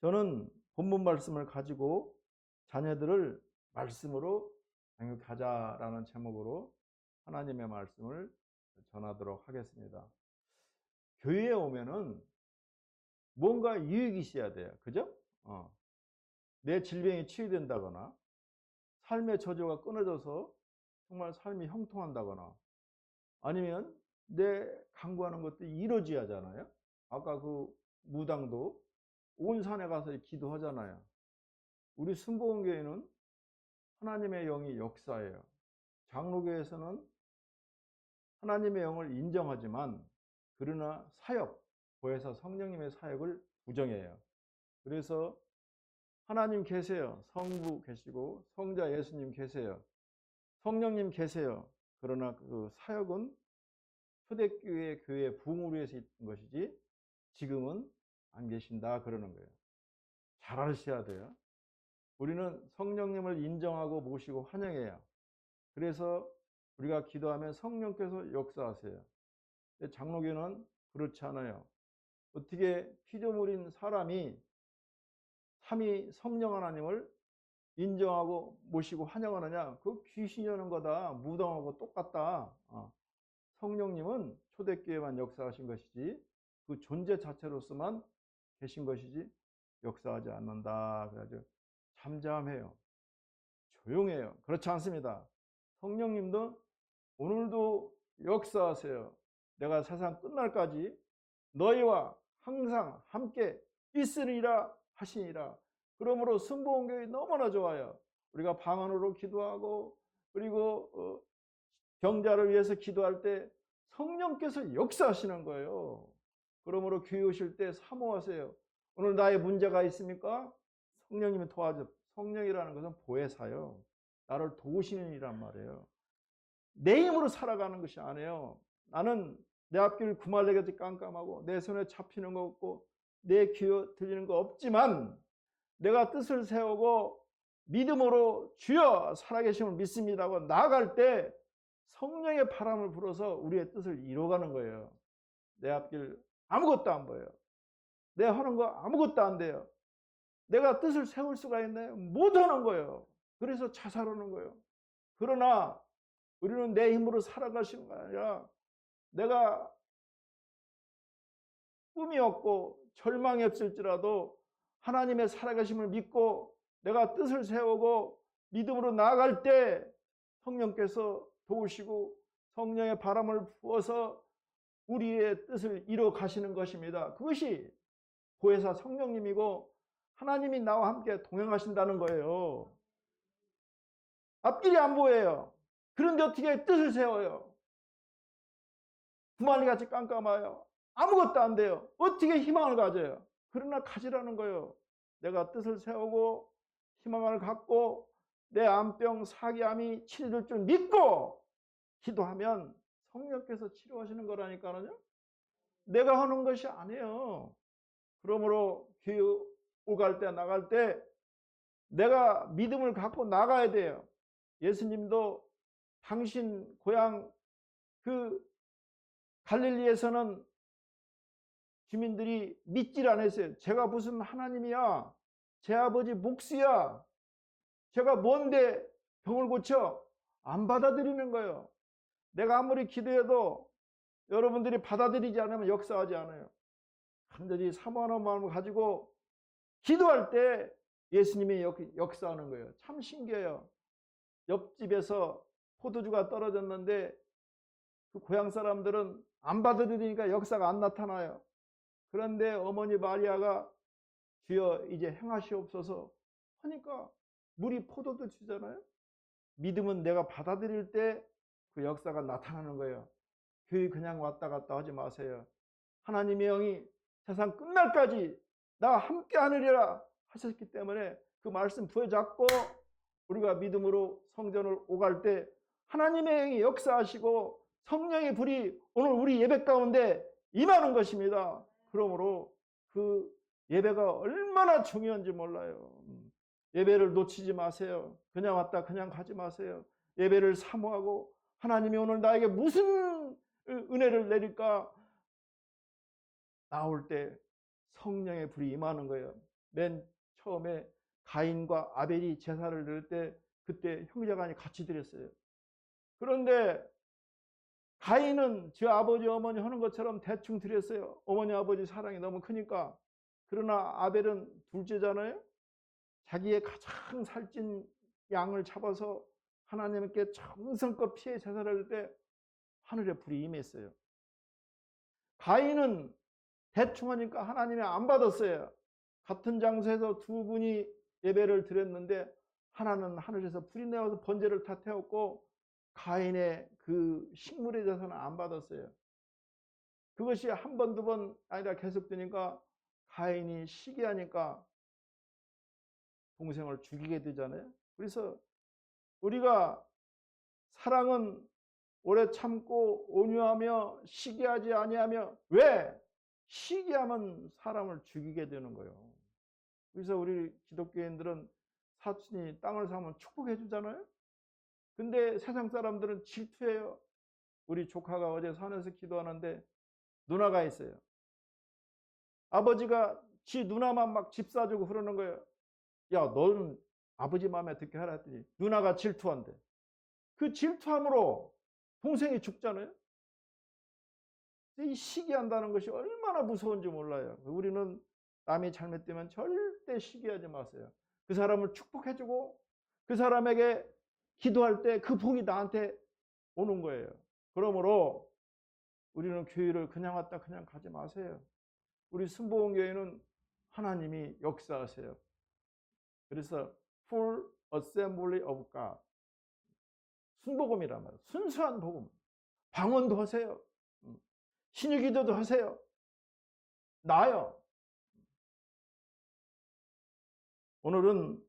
저는 본문 말씀을 가지고 자녀들을 말씀으로 양육하자라는 제목으로 하나님의 말씀을 전하도록 하겠습니다. 교회에 오면은 뭔가 유익이 있어야 돼요. 그죠? 내 질병이 치유된다거나 삶의 저주가 끊어져서 정말 삶이 형통한다거나 아니면 내 간구하는 것들이 이루어져야 하잖아요. 아까 그 무당도 온 산에 가서 기도하잖아요. 우리 순복음교회는 하나님의 영이 역사예요. 장로교에서는 하나님의 영을 인정하지만 그러나 사역, 보혜사 성령님의 사역을 부정해요. 그래서 하나님 계세요. 성부 계시고 성자 예수님 계세요. 성령님 계세요. 그러나 그 사역은 초대교회 교회 부흥을 위해서 있던 것이지 지금은 안 계신다 그러는 거예요. 잘 아셔야 돼요. 우리는 성령님을 인정하고 모시고 환영해요. 그래서 우리가 기도하면 성령께서 역사하세요. 장로교는 그렇지 않아요. 어떻게 피조물인 사람이 삼위 성령 하나님을 인정하고 모시고 환영하느냐? 그 귀신이 오는 거다. 무당하고 똑같다. 성령님은 초대교회만 역사하신 것이지 그 존재 자체로서만 계신 것이지 역사하지 않는다. 그래가지고 잠잠해요. 조용해요. 그렇지 않습니다. 성령님도 오늘도 역사하세요. 내가 세상 끝날까지 너희와 항상 함께 있으리라 하시니라. 그러므로 순복음교회 너무나 좋아요. 우리가 방언으로 기도하고 그리고 경자를 위해서 기도할 때 성령께서 역사하시는 거예요. 그러므로 교회 오실 때 사모하세요. 오늘 나의 문제가 있습니까? 성령님이 도와줘. 성령이라는 것은 보혜사요. 나를 도우시는 이란 말이에요. 내 힘으로 살아가는 것이 아니에요. 나는 내 앞길 구말리게도 깜깜하고 내 손에 잡히는 거 없고 내 귀에 들리는 거 없지만 내가 뜻을 세우고 믿음으로 주여 살아계심을 믿습니다 하고 나아갈 때 성령의 바람을 불어서 우리의 뜻을 이뤄가는 거예요. 내 앞길 아무것도 안 보여요. 내 하는 거 아무것도 안 돼요. 내가 뜻을 세울 수가 있나요? 못 하는 거예요. 그래서 자살하는 거예요. 그러나 우리는 내 힘으로 살아가시는 거 아니라 내가 꿈이 없고 절망이 없을지라도 하나님의 살아가심을 믿고 내가 뜻을 세우고 믿음으로 나아갈 때 성령께서 도우시고 성령의 바람을 부어서 우리의 뜻을 이뤄 가시는 것입니다. 그것이 보혜사 성령님이고 하나님이 나와 함께 동행하신다는 거예요. 앞길이 안 보여요. 그런데 어떻게 뜻을 세워요? 구만리같이 깜깜해요. 아무것도 안 돼요. 어떻게 희망을 가져요? 그러나 가지라는 거예요. 내가 뜻을 세우고 희망을 갖고 내 암병 사기암이 치료될 줄 믿고 기도하면 성령께서 치료하시는 거라니까요. 내가 하는 것이 아니에요. 그러므로 교회 오갈 때 나갈 때 내가 믿음을 갖고 나가야 돼요. 예수님도 당신 고향 그 갈릴리에서는 주민들이 믿질 않았어요. 제가 무슨 하나님이야? 제 아버지 목수야? 제가 뭔데 병을 고쳐? 안 받아들이는 거예요. 내가 아무리 기도해도 여러분들이 받아들이지 않으면 역사하지 않아요. 간절히 사모하는 마음을 가지고 기도할 때 예수님이 역사하는 거예요. 참 신기해요. 옆집에서 포도주가 떨어졌는데 그 고향 사람들은 안 받아들이니까 역사가 안 나타나요. 그런데 어머니 마리아가 주여 이제 행하시옵소서 하니까 물이 포도주 주잖아요. 믿음은 내가 받아들일 때 그 역사가 나타나는 거예요. 교회 그냥 왔다 갔다 하지 마세요. 하나님의 영이 세상 끝날까지 나와 함께 하느리라 하셨기 때문에 그 말씀 부여잡고 우리가 믿음으로 성전을 오갈 때 하나님의 영이 역사하시고 성령의 불이 오늘 우리 예배 가운데 임하는 것입니다. 그러므로 그 예배가 얼마나 중요한지 몰라요. 예배를 놓치지 마세요. 그냥 왔다 그냥 가지 마세요. 예배를 사모하고 하나님이 오늘 나에게 무슨 은혜를 내릴까 나올 때 성령의 불이 임하는 거예요. 맨 처음에 가인과 아벨이 제사를 드릴 때 그때 형제간이 같이 드렸어요. 그런데 가인은 저 아버지 어머니 하는 것처럼 대충 드렸어요. 어머니 아버지 사랑이 너무 크니까. 그러나 아벨은 둘째잖아요. 자기의 가장 살찐 양을 잡아서 하나님께 정성껏 피해 제사를 할 때 하늘에 불이 임했어요. 가인은 대충 하니까 하나님이 안 받았어요. 같은 장소에서 두 분이 예배를 드렸는데 하나는 하늘에서 불이 내어서 번제를 다 태웠고 가인의 그 식물에 대해서는 안 받았어요. 그것이 한 번, 두 번 아니라 계속되니까 가인이 시기하니까 동생을 죽이게 되잖아요. 그래서 우리가 사랑은 오래 참고 온유하며 시기하지 아니하며, 왜? 시기하면 사람을 죽이게 되는 거예요. 그래서 우리 기독교인들은 사촌이 땅을 사면 축복해 주잖아요. 근데 세상 사람들은 질투해요. 우리 조카가 어제 산에서 기도하는데 누나가 있어요. 아버지가 지 누나만 막 집 사주고 그러는 거예요. 야, 너는 아버지 마음에 듣게 하라 했더니 누나가 질투한대. 그 질투함으로 동생이 죽잖아요. 이 시기한다는 것이 얼마나 무서운지 몰라요. 우리는 남이 잘못되면 절대 시기하지 마세요. 그 사람을 축복해주고 그 사람에게 기도할 때 그 복이 나한테 오는 거예요. 그러므로 우리는 교회를 그냥 왔다 그냥 가지 마세요. 우리 순복음교회는 하나님이 역사하세요. 그래서 Full Assembly of God, 순복음이란 말이에요. 순수한 복음. 방언도 하세요. 신유기도도 하세요. 나요. 오늘은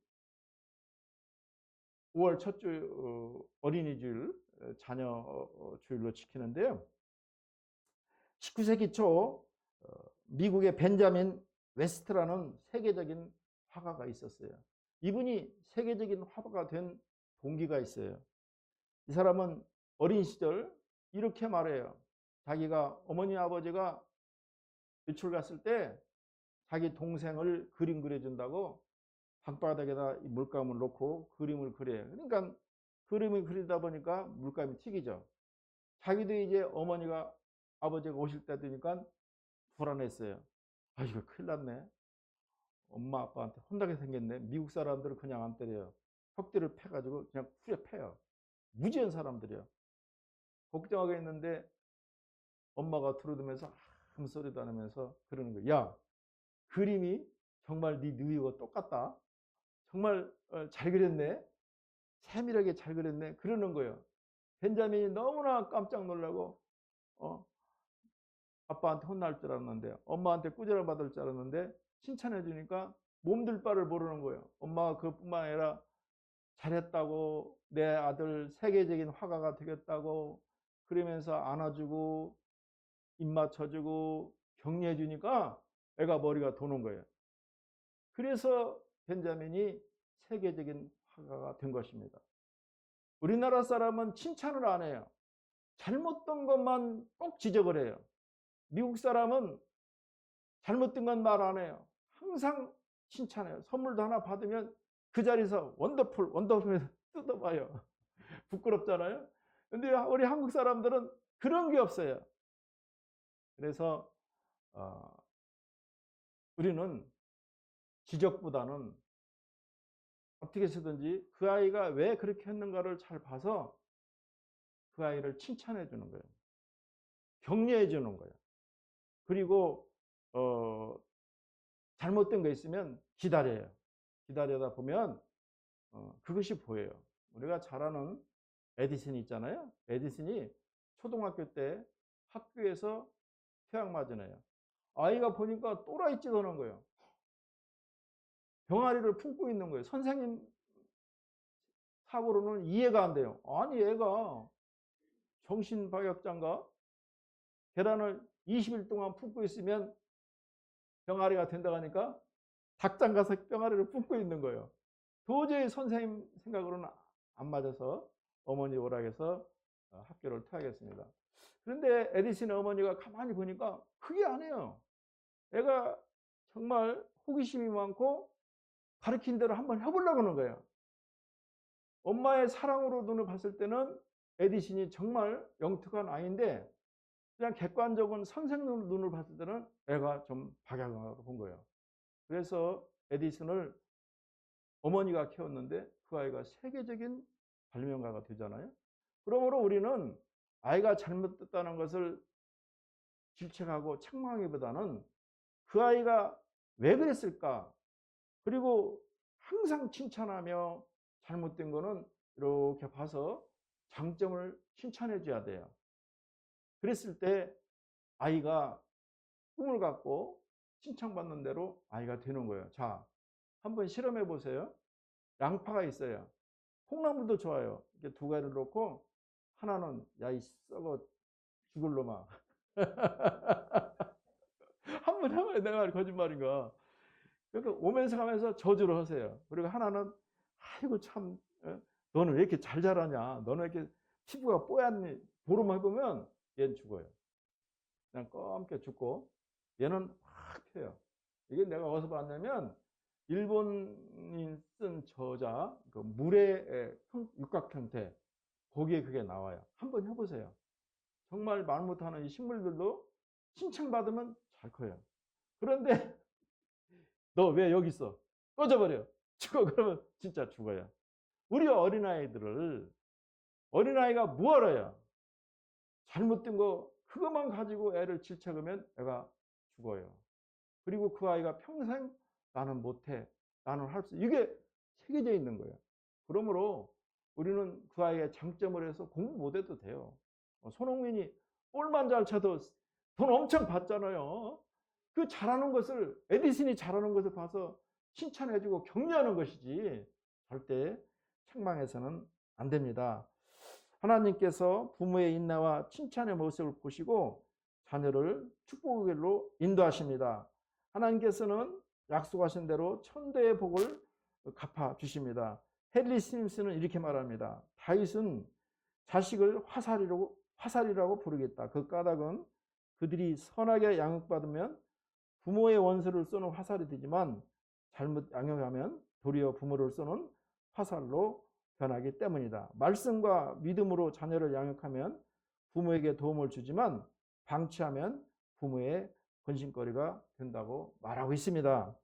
5월 첫 주 어린이 주일, 자녀 주일로 지키는데요. 19세기 초 미국의 벤자민 웨스트라는 세계적인 화가가 있었어요. 이분이 세계적인 화가가 된 동기가 있어요. 이 사람은 어린 시절 이렇게 말해요. 자기가 어머니 아버지가 외출 갔을 때 자기 동생을 그림 그려준다고 방바닥에다 물감을 놓고 그림을 그려요. 그러니까 그림을 그리다 보니까 물감이 튀기죠. 자기도 이제 어머니가 아버지가 오실 때 되니까 불안했어요. 아, 이거 큰일 났네. 엄마 아빠한테 혼나게 생겼네. 미국 사람들은 그냥 안 때려요. 혁대를 패가지고 그냥 후에 패요. 무지한 사람들이요. 걱정하게 했는데 엄마가 들어두면서 아무 소리도 안 하면서 그러는 거예요. 야, 그림이 정말 네 누이와 똑같다. 정말 잘 그렸네. 세밀하게 잘 그렸네. 그러는 거예요. 벤자민이 너무나 깜짝 놀라고 아빠한테 혼날 줄 알았는데, 엄마한테 꾸지람 받을 줄 알았는데 칭찬해 주니까 몸둘 바를 모르는 거예요. 엄마가 그뿐만 아니라 잘했다고, 내 아들 세계적인 화가가 되겠다고 그러면서 안아주고 입 맞춰주고 격려해 주니까 애가 머리가 도는 거예요. 그래서 벤자민이 세계적인 화가가 된 것입니다. 우리나라 사람은 칭찬을 안 해요. 잘못된 것만 꼭 지적을 해요. 미국 사람은 잘못된 건 말 안 해요. 항상 칭찬해요. 선물도 하나 받으면 그 자리에서 원더풀, 원더풀에서 뜯어봐요. 부끄럽잖아요. 근데 우리 한국 사람들은 그런 게 없어요. 그래서 우리는 지적보다는 어떻게 해서든지 그 아이가 왜 그렇게 했는가를 잘 봐서 그 아이를 칭찬해 주는 거예요. 격려해 주는 거예요. 그리고 잘못된 거 있으면 기다려요. 기다리다 보면 그것이 보여요. 우리가 잘 아는 에디슨이 있잖아요. 에디슨이 초등학교 때 학교에서 퇴학 맞으네요. 아이가 보니까 또라이 찌더는 거예요. 병아리를 품고 있는 거예요. 선생님 사고로는 이해가 안 돼요. 아니, 얘가 정신박약자인가? 계란을 20일 동안 품고 있으면 병아리가 된다고 하니까 닭장 가서 병아리를 품고 있는 거예요. 도저히 선생님 생각으로는 안 맞아서 어머니 오락해서 학교를 퇴학했습니다. 그런데 에디슨의 어머니가 가만히 보니까 그게 아니에요. 애가 정말 호기심이 많고 가르친 대로 한번 해보려고 하는 거예요. 엄마의 사랑으로 눈을 봤을 때는 에디슨이 정말 영특한 아이인데 그냥 객관적인 선생 눈을 봤을 때는 애가 좀 박약하다고 본 거예요. 그래서 에디슨을 어머니가 키웠는데 그 아이가 세계적인 발명가가 되잖아요. 그러므로 우리는 아이가 잘못됐다는 것을 질책하고 책망하기보다는 그 아이가 왜 그랬을까? 그리고 항상 칭찬하며 잘못된 거는 이렇게 봐서 장점을 칭찬해 줘야 돼요. 그랬을 때 아이가 꿈을 갖고 칭찬받는 대로 아이가 되는 거예요. 자, 한번 실험해 보세요. 양파가 있어요. 콩나물도 좋아요. 이렇게 두 가지를 놓고 하나는 야 이 썩어 죽을 놈아. 한번 해봐요. 내가 거짓말인가. 그러니까 오면서 가면서 저주를 하세요. 그리고 하나는 아이고 참 너는 왜 이렇게 잘 자라냐. 너는 왜 이렇게 피부가 뽀얗니. 보름만 해보면 얘는 죽어요. 그냥 검게 죽고 얘는 확 펴요. 이게 내가 어디서 봤냐면 일본인 쓴 저자 그 물의 육각 형태 거기에 그게 나와요. 한번 해보세요. 정말 말 못하는 이 식물들도 칭찬받으면 잘 커요. 그런데 너 왜 여기 있어? 꺼져버려. 죽어. 그러면 진짜 죽어요. 우리 어린아이가 뭐 알아요? 잘못된 거 그것만 가지고 애를 질책하면 애가 죽어요. 그리고 그 아이가 평생 나는 못해. 나는 할 수. 이게 새겨져 있는 거예요. 그러므로 우리는 그 아이의 장점을 해서 공부 못해도 돼요. 손흥민이 볼만 잘 쳐도 돈 엄청 받잖아요. 그 잘하는 것을 에디슨이 잘하는 것을 봐서 칭찬해주고 격려하는 것이지 절대 책망해서는 안 됩니다. 하나님께서 부모의 인내와 칭찬의 모습을 보시고 자녀를 축복의 길로 인도하십니다. 하나님께서는 약속하신 대로 천대의 복을 갚아 주십니다. 헨리 스미스는 이렇게 말합니다. 다윗은 자식을 화살이라고 부르겠다. 그 까닭은 그들이 선하게 양육받으면 부모의 원수를 쏘는 화살이 되지만 잘못 양육하면 도리어 부모를 쏘는 화살로 변하기 때문이다. 말씀과 믿음으로 자녀를 양육하면 부모에게 도움을 주지만 방치하면 부모의 근심거리가 된다고 말하고 있습니다.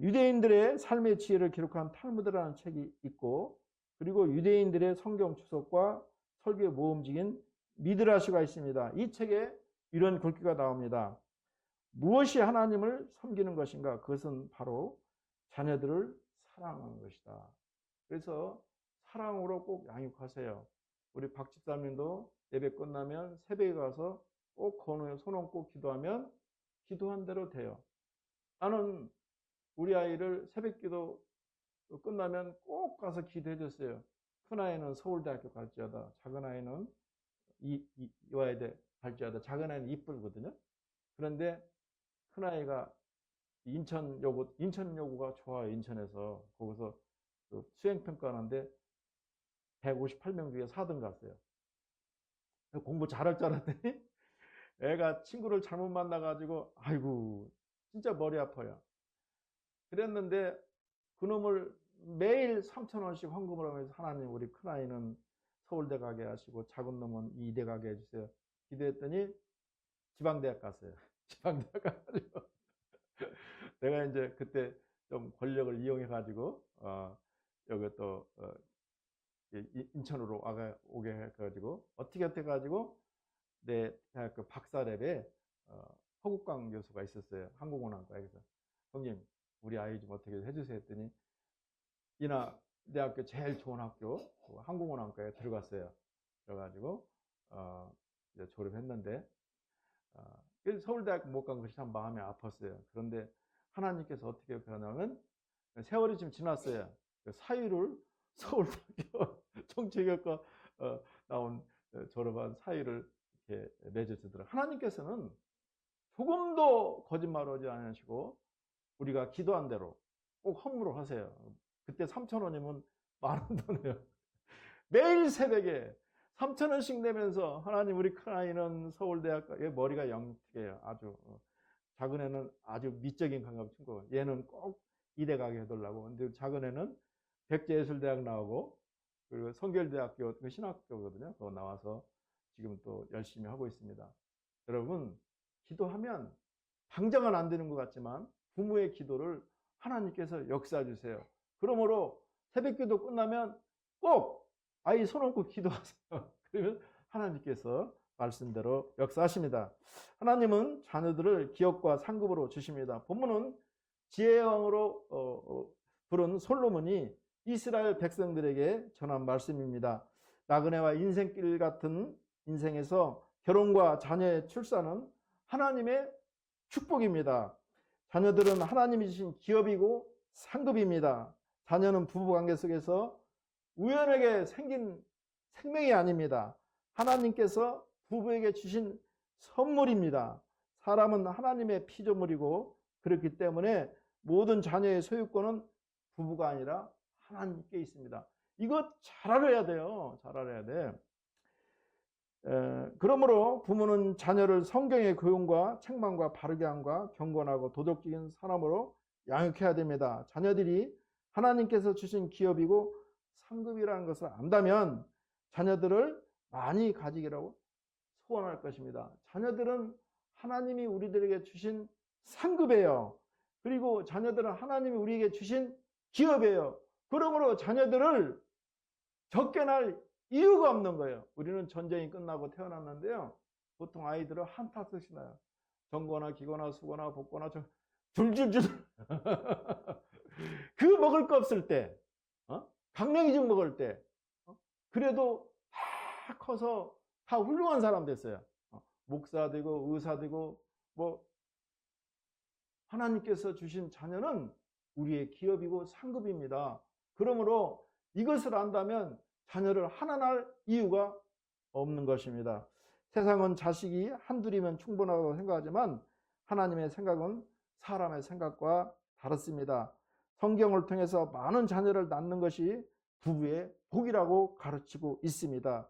유대인들의 삶의 지혜를 기록한 탈무드라는 책이 있고 그리고 유대인들의 성경 주석과 설교에 모음지긴 미드라시가 있습니다. 이 책에 이런 글귀가 나옵니다. 무엇이 하나님을 섬기는 것인가? 그것은 바로 자녀들을 사랑하는 것이다. 그래서 사랑으로 꼭 양육하세요. 우리 박 집사님도 예배 끝나면 새벽에 가서 꼭 건우에 손 얹고 기도하면 기도한 대로 돼요. 나는 우리 아이를 새벽기도 끝나면 꼭 가서 기도해 줬어요. 큰아이는 서울대학교 갈지어다. 작은아이는 이화여대 갈지어다. 작은아이는 이쁘거든요. 그런데 큰아이가 인천여고가 좋아요. 인천에서. 거기서 수행평가하는데 158명 중에 4등 갔어요. 공부 잘할 줄 알았더니 애가 친구를 잘못 만나가지고 아이고 진짜 머리 아파요. 그랬는데 그놈을 매일 3,000원씩 헌금을 하면서 하나님 우리 큰아이는 서울대 가게 하시고 작은 놈은 이대 가게 해주세요. 기도했더니 지방대학 갔어요. 지방대학 가가지고 내가 이제 그때 좀 권력을 이용해 가지고 여기 또 인천으로 오게 해가지고 어떻게 해가지고 내 대학교 박사랩에 허국광 교수가 있었어요. 항공운항과에서 형님 우리 아이 좀 어떻게 해주세요 했더니 이나 대학교 제일 좋은 학교 항공운항과에 들어갔어요. 그래가지고 이제 졸업했는데 서울대학 못 간 것이 참 마음이 아팠어요. 그런데 하나님께서 어떻게 변하면 세월이 좀 지났어요. 사유를 서울대학교 정치교과 나온 졸업한 사유를 이렇게 맺어주더라고요. 하나님께서는 조금도 거짓말하지 않으시고 우리가 기도한 대로 꼭 헌물을 하세요. 그때 3,000원이면 많은 돈이에요. 매일 새벽에 3,000원씩 내면서 하나님 우리 큰아이는 서울대학교에 머리가 영특해요. 아주 작은 애는 아주 미적인 감각 친구. 얘는 꼭 이대 가게 해달라고. 근데 작은 애는 백제예술대학 나오고 그리고 성결대학교 그 신학교거든요. 그거 나와서 지금 또 열심히 하고 있습니다. 여러분, 기도하면 당장은 안 되는 것 같지만 부모의 기도를 하나님께서 역사해 주세요. 그러므로 새벽기도 끝나면 꼭 아이 손 얹고 기도하세요. 그러면 하나님께서 말씀대로 역사하십니다. 하나님은 자녀들을 기업과 상급으로 주십니다. 본문은 지혜의 왕으로 부른 솔로몬이 이스라엘 백성들에게 전한 말씀입니다. 나그네와 인생길 같은 인생에서 결혼과 자녀의 출산은 하나님의 축복입니다. 자녀들은 하나님이 주신 기업이고 상급입니다. 자녀는 부부관계 속에서 우연하게 생긴 생명이 아닙니다. 하나님께서 부부에게 주신 선물입니다. 사람은 하나님의 피조물이고 그렇기 때문에 모든 자녀의 소유권은 부부가 아니라 하나님께 있습니다. 이거 잘 알아야 돼요. 잘 알아야 돼. 그러므로 부모는 자녀를 성경의 교훈과 책망과 바르게 함과 경건하고 도덕적인 사람으로 양육해야 됩니다. 자녀들이 하나님께서 주신 기업이고 상급이라는 것을 안다면 자녀들을 많이 가지기라고 소원할 것입니다. 자녀들은 하나님이 우리들에게 주신 상급이에요. 그리고 자녀들은 하나님이 우리에게 주신 기업이에요. 그러므로 자녀들을 적게 날 이유가 없는 거예요. 우리는 전쟁이 끝나고 태어났는데요. 보통 아이들은 한타씩 나요. 정거나 기거나 수거나 복거나 줄줄줄. 그 먹을 거 없을 때, 강냉이죽 먹을 때, 그래도 다 커서 다 훌륭한 사람 됐어요. 목사 되고 의사 되고 뭐 하나님께서 주신 자녀는 우리의 기업이고 상급입니다. 그러므로 이것을 안다면 자녀를 하나날 이유가 없는 것입니다. 세상은 자식이 한둘이면 충분하다고 생각하지만 하나님의 생각은 사람의 생각과 다릅니다. 성경을 통해서 많은 자녀를 낳는 것이 부부의 복이라고 가르치고 있습니다.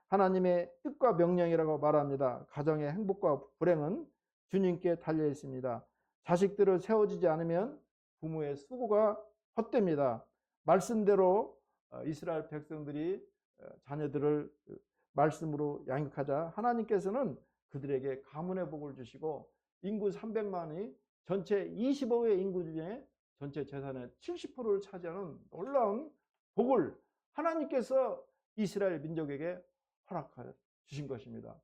하나님의 뜻과 명령이라고 말합니다. 가정의 행복과 불행은 주님께 달려 있습니다. 자식들을 세워주지 않으면 부모의 수고가 헛됩니다. 말씀대로 이스라엘 백성들이 자녀들을 말씀으로 양육하자 하나님께서는 그들에게 가문의 복을 주시고 인구 300만이 전체 25의 인구 중에 전체 재산의 70%를 차지하는 놀라운 복을 하나님께서 이스라엘 민족에게 허락하여 주신 것입니다.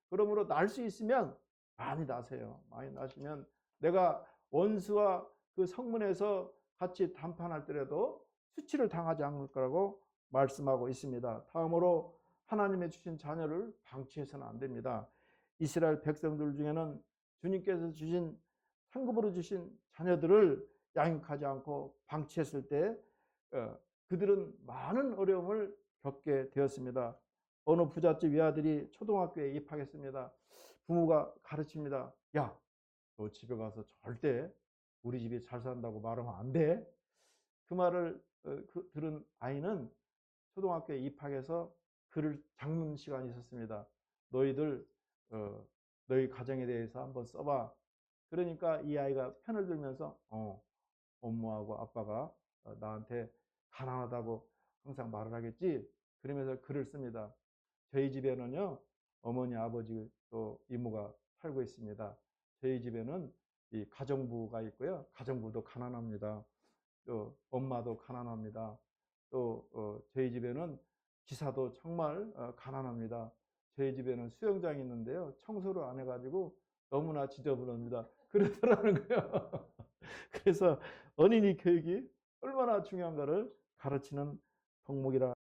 그러므로 날 수 있으면 많이 나세요. 많이 나시면 내가 원수와 그 성문에서 같이 담판할 때라도 수치를 당하지 않을 거라고 말씀하고 있습니다. 다음으로 하나님의 주신 자녀를 방치해서는 안 됩니다. 이스라엘 백성들 중에는 주님께서 주신 상급으로 주신 자녀들을 양육하지 않고 방치했을 때 그들은 많은 어려움을 겪게 되었습니다. 어느 부잣집 외아들이 초등학교에 입학했습니다. 부모가 가르칩니다. 야, 너 집에 가서 절대 우리 집이 잘 산다고 말하면 안 돼. 그 말을 들은 아이는 초등학교에 입학해서 글을 작는 시간이 있었습니다. 너희들 너희 가정에 대해서 한번 써봐. 그러니까 이 아이가 편을 들면서 엄마하고 아빠가 나한테 가난하다고 항상 말을 하겠지. 그러면서 글을 씁니다. 저희 집에는요 어머니 아버지 또 이모가 살고 있습니다. 저희 집에는 이 가정부가 있고요. 가정부도 가난합니다. 또 엄마도 가난합니다. 또 저희 집에는 기사도 정말 가난합니다. 저희 집에는 수영장이 있는데요. 청소를 안 해가지고 너무나 지저분합니다. 그러더라는 거예요. 그래서 어린이 교육이 얼마나 중요한가를 가르치는 덕목이라